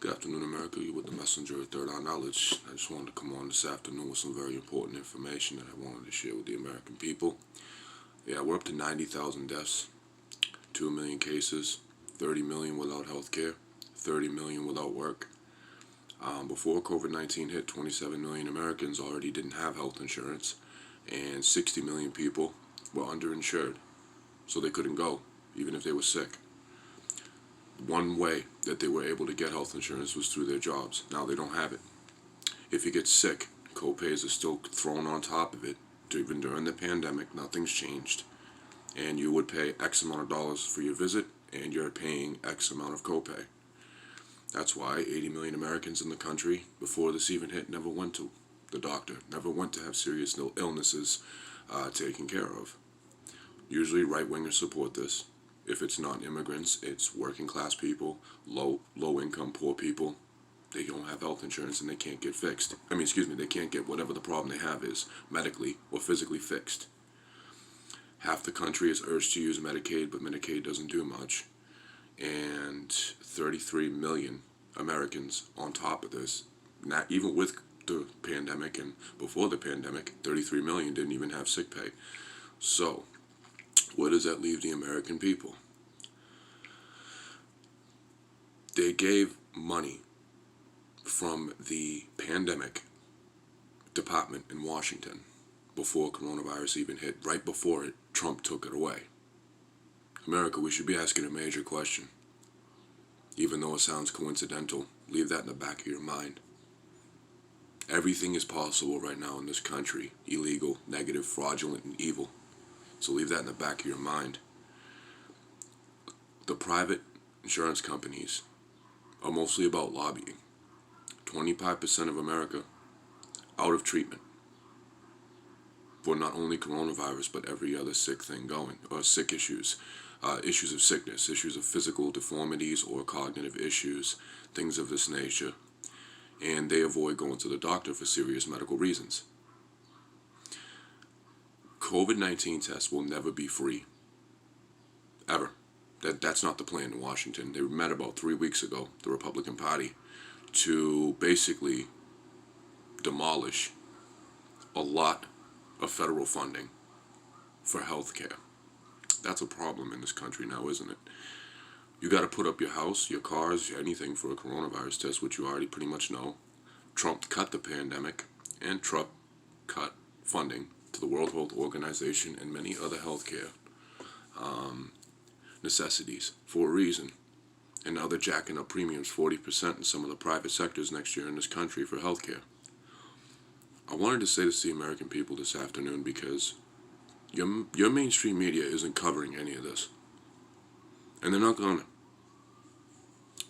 Good afternoon, America. You with the messenger of Third Eye Knowledge. I just wanted to come on this afternoon with some very important information that I wanted to share with the American people. Yeah, we're up to 90,000 deaths, 2 million cases, 30 million without health care, 30 million without work. Before COVID-19 hit, 27 million Americans already didn't have health insurance, and 60 million people were underinsured, so they couldn't go, even if they were sick. One way that they were able to get health insurance was through their jobs. Now they don't have it. If you get sick, co-pays are still thrown on top of it. Even during the pandemic, nothing's changed. And you would pay X amount of dollars for your visit, and you're paying X amount of copay. That's why 80 million Americans in the country, before this even hit, never went to the doctor, never went to have serious illnesses taken care of. Usually right-wingers support this. If it's not immigrants, it's working class people, low income, poor people. They don't have health insurance and they can't get fixed. They can't get whatever the problem they have is medically or physically fixed. Half the country is urged to use Medicaid, but Medicaid doesn't do much. And 33 million Americans on top of this, not even with the pandemic and before the pandemic, 33 million didn't even have sick pay. So, where does that leave the American people? They gave money from the pandemic department in Washington before coronavirus even hit. Right before it, Trump took it away. America, we should be asking a major question. Even though it sounds coincidental, leave that in the back of your mind. Everything is possible right now in this country. Illegal, negative, fraudulent, and evil. So leave that in the back of your mind. The private insurance companies are mostly about lobbying. 25% of America out of treatment for not only coronavirus but every other sick thing going, or sick issues, issues of sickness, issues of physical deformities or cognitive issues, things of this nature, and they avoid going to the doctor for serious medical reasons. COVID-19 tests will never be free, ever. That's not the plan in Washington. They met about 3 weeks ago, the Republican Party, to basically demolish a lot of federal funding for health care. That's a problem in this country now, isn't it? You got to put up your house, your cars, anything for a coronavirus test, which you already pretty much know. Trump cut the pandemic, and Trump cut funding to the World Health Organization and many other healthcare necessities for a reason. And now they're jacking up premiums 40% in some of the private sectors next year in this country for healthcare. I wanted to say this to the American people this afternoon because your mainstream media isn't covering any of this. And they're not gonna.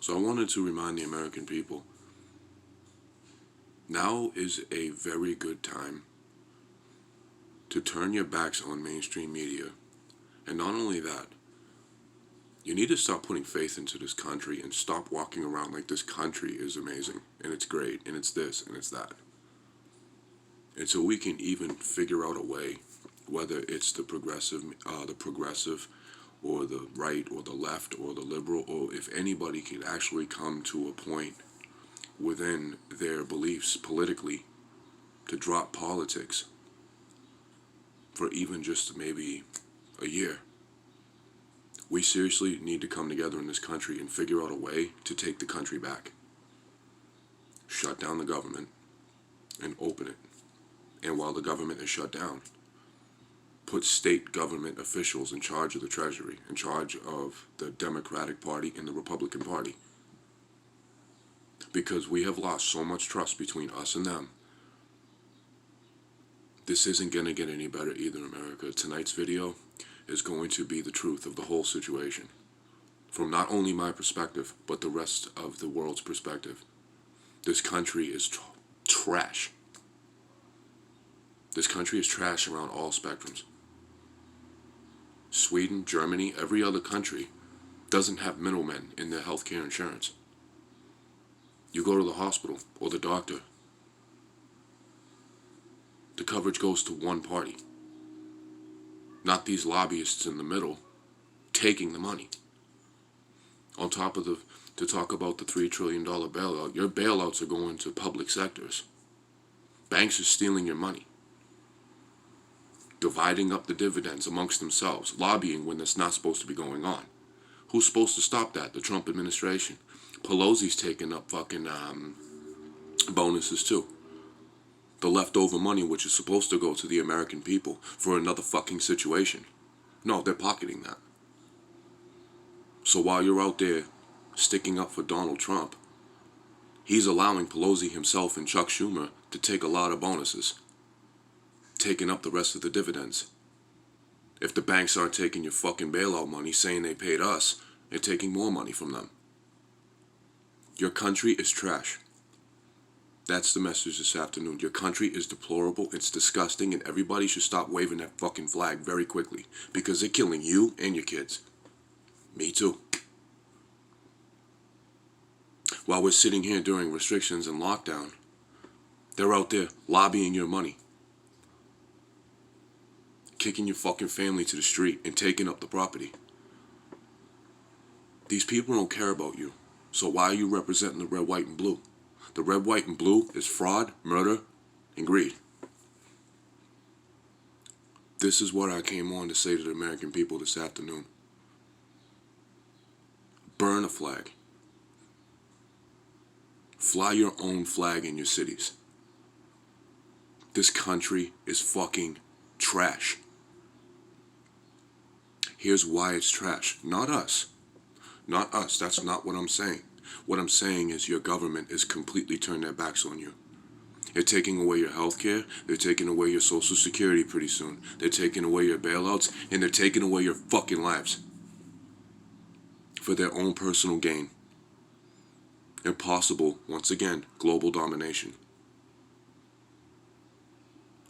So I wanted to remind the American people, now is a very good time to turn your backs on mainstream media. And not only that, you need to stop putting faith into this country and stop walking around like this country is amazing and it's great and it's this and it's that. And so we can even figure out a way, whether it's the progressive or the right or the left or the liberal, or if anybody can actually come to a point within their beliefs politically to drop politics for even just maybe a year. We seriously need to come together in this country and figure out a way to take the country back. Shut down the government and open it. And while the government is shut down, put state government officials in charge of the Treasury, in charge of the Democratic Party and the Republican Party. Because we have lost so much trust between us and them. This isn't going to get any better either, America. Tonight's video is going to be the truth of the whole situation. From not only my perspective, but the rest of the world's perspective. This country is trash. This country is trash around all spectrums. Sweden, Germany, every other country doesn't have middlemen in their healthcare insurance. You go to the hospital or the doctor, the coverage goes to one party. Not these lobbyists in the middle taking the money. On top of to talk about the $3 trillion bailout, your bailouts are going to public sectors. Banks are stealing your money, dividing up the dividends amongst themselves, lobbying when that's not supposed to be going on. Who's supposed to stop that? The Trump administration. Pelosi's taking up fucking bonuses too. The leftover money which is supposed to go to the American people for another fucking situation. No, they're pocketing that. So while you're out there sticking up for Donald Trump, he's allowing Pelosi himself and Chuck Schumer to take a lot of bonuses, taking up the rest of the dividends. If the banks aren't taking your fucking bailout money, saying they paid us, they're taking more money from them. Your country is trash. That's the message this afternoon. Your country is deplorable, it's disgusting, and everybody should stop waving that fucking flag very quickly, because they're killing you and your kids. Me too. While we're sitting here during restrictions and lockdown, they're out there lobbying your money, kicking your fucking family to the street and taking up the property. These people don't care about you. So why are you representing the red, white, and blue? The red, white, and blue is fraud, murder, and greed. This is what I came on to say to the American people this afternoon. Burn a flag. Fly your own flag in your cities. This country is fucking trash. Here's why it's trash. Not us. Not us. That's not what I'm saying. What I'm saying is your government is completely turned their backs on you. They're taking away your health care. They're taking away your Social Security pretty soon. They're taking away your bailouts. And they're taking away your fucking lives. For their own personal gain. Impossible, once again, global domination.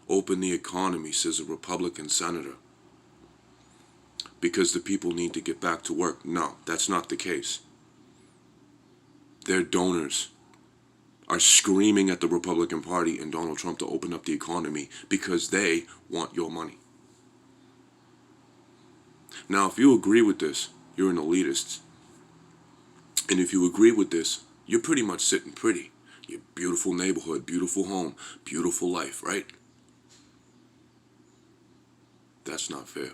Open the economy, says a Republican senator. Because the people need to get back to work. No, that's not the case. Their donors are screaming at the Republican Party and Donald Trump to open up the economy because they want your money. Now, if you agree with this, you're an elitist. And if you agree with this, you're pretty much sitting pretty. Your beautiful neighborhood, beautiful home, beautiful life, right? That's not fair.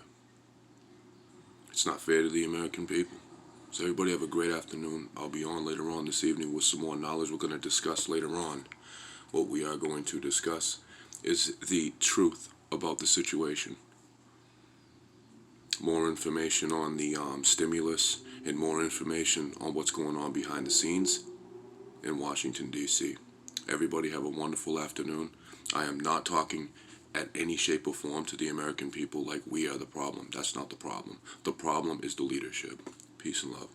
It's not fair to the American people. So everybody have a great afternoon. I'll be on later on this evening with some more knowledge. We're going to discuss later on. What we are going to discuss is the truth about the situation. More information on the stimulus and more information on what's going on behind the scenes in Washington, D.C. Everybody have a wonderful afternoon. I am not talking at any shape or form to the American people like we are the problem. That's not the problem. The problem is the leadership. Peace and love.